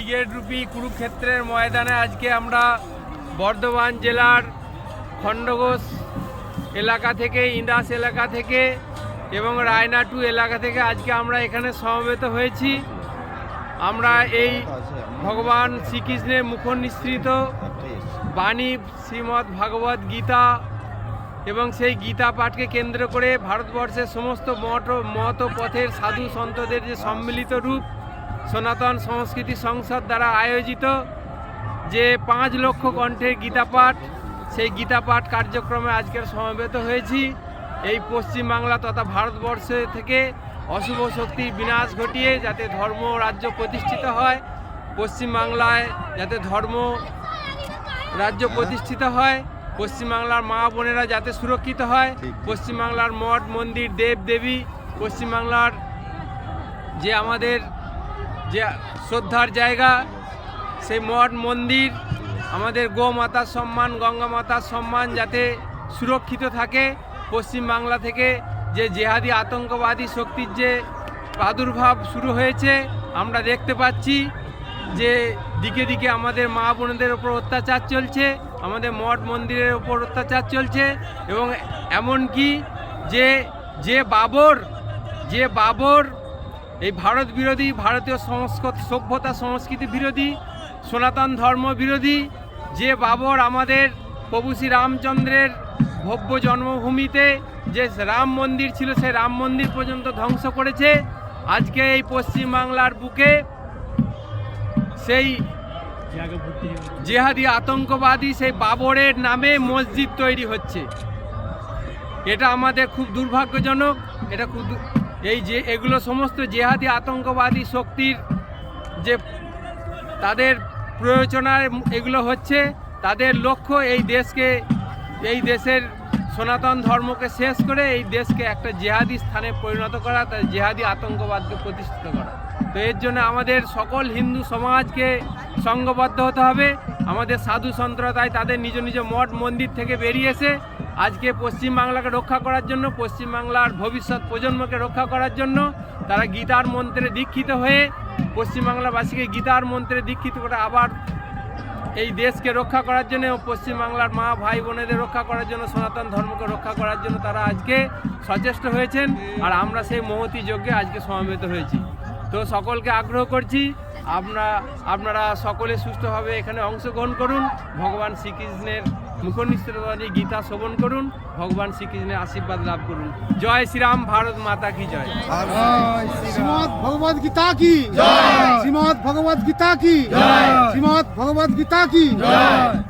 Brigade রূপী কুরুক্ষেত্রের ময়দানে আজকে আমরা বর্ধমান জেলার খণ্ডঘোষ এলাকা থেকে, ইন্দাস এলাকা থেকে এবং রায়নাটু এলাকা থেকে আজকে আমরা এখানে সমবেত হয়েছি। আমরা এই ভগবান শ্রীকৃষ্ণের মুখনিসৃত বাণী শ্রীমদ্ ভাগবত গীতা এবং সেই গীতা পাঠকে কেন্দ্র করে ভারতবর্ষের সমস্ত মত পথের সাধু সন্তদের যে সম্মিলিত রূপ সনাতন সংস্কৃতি সংসদ দ্বারা আয়োজিত যে 5 লক্ষ কণ্ঠের গীতা পাঠ, সেই গীতা পাঠ কার্যক্রমে আজকের সমবেত হয়েছি। এই পশ্চিমবাংলা তথা ভারতবর্ষ থেকে অশুভ শক্তির বিনাশ ঘটিয়ে যাতে ধর্ম রাজ্য প্রতিষ্ঠিত হয়, পশ্চিমবাংলায় যাতে ধর্ম রাজ্য প্রতিষ্ঠিত হয়, পশ্চিমবাংলার মা বোনেরা যাতে সুরক্ষিত হয়, পশ্চিমবাংলার মঠ মন্দির দেব দেবী, পশ্চিমবাংলার যে আমাদের যে শ্রদ্ধার জায়গা সেই মঠ মন্দির, আমাদের গো মাতার সম্মান, গঙ্গা মাতার সম্মান যাতে সুরক্ষিত থাকে। পশ্চিমবাংলা থেকে যে জেহাদি আতঙ্কবাদী শক্তির যে প্রাদুর্ভাব শুরু হয়েছে আমরা দেখতে পাচ্ছি যে দিকে দিকে আমাদের মা বোনদের ওপর অত্যাচার চলছে, আমাদের মঠ মন্দিরের ওপর অত্যাচার চলছে এবং এমনকি যে বাবর এই ভারত বিরোধী, ভারতীয় সভ্যতা সংস্কৃতি বিরোধী, সনাতন ধর্ম বিরোধী যে বাবর আমাদের প্রভু শ্রী রামচন্দ্রের ভব্য জন্মভূমিতে যে রাম মন্দির ছিল সেই রাম মন্দির পর্যন্ত ধ্বংস করেছে। আজকে এই পশ্চিমবাংলার বুকে সেই জেহাদি আতঙ্কবাদী সেই বাবরের নামে মসজিদ তৈরি হচ্ছে। এটা আমাদের খুব দুর্ভাগ্যজনক। এটা খুব এগুলো সমস্ত জেহাদি আতঙ্কবাদী শক্তির যে তাদের প্রয়োজনায় এগুলো হচ্ছে, তাদের লক্ষ্য এই দেশের সনাতন ধর্মকে শেষ করে এই দেশকে একটা জেহাদি স্থানে পরিণত করা, তার জেহাদি আতঙ্কবাদকে প্রতিষ্ঠিত করা। তো এর জন্য আমাদের সকল হিন্দু সমাজকে সংঘবদ্ধ হতে হবে। আমাদের সাধু সন্তরা তাই তাদের নিজ নিজ মঠ মন্দির থেকে বেরিয়ে এসে আজকে পশ্চিমবাংলাকে রক্ষা করার জন্য, পশ্চিমবাংলার ভবিষ্যৎ প্রজন্মকে রক্ষা করার জন্য তারা গীতার মন্ত্রে দীক্ষিত হয়ে পশ্চিমবাংলাবাসীকে গীতার মন্ত্রে দীক্ষিত করে আবার এই দেশকে রক্ষা করার জন্য এবং পশ্চিমবাংলার মা ভাই বোনেদের রক্ষা করার জন্য, সনাতন ধর্মকে রক্ষা করার জন্য তারা আজকে সচেষ্ট হয়েছেন। আর আমরা সেই মহতী যজ্ঞে আজকে সমবেত হয়েছি। তো সকলকে আগ্রহ করছি আপনারা সকলে সুস্থভাবে এখানে অংশগ্রহণ করুন, ভগবান শ্রীকৃষ্ণের মুখনিসৃত গীতা শ্রবণ করুন, ভগবান শ্রীকৃষ্ণের আশীর্বাদ লাভ করুন। জয় শ্রীরাম, ভারত মাতা কি জয়। শ্রীমদ্ ভগবদ গীতা কি জয়, শ্রীমদ্ ভগবদ গীতা কি জয়, শ্রীমদ্ ভগবদ গীতা কি জয়।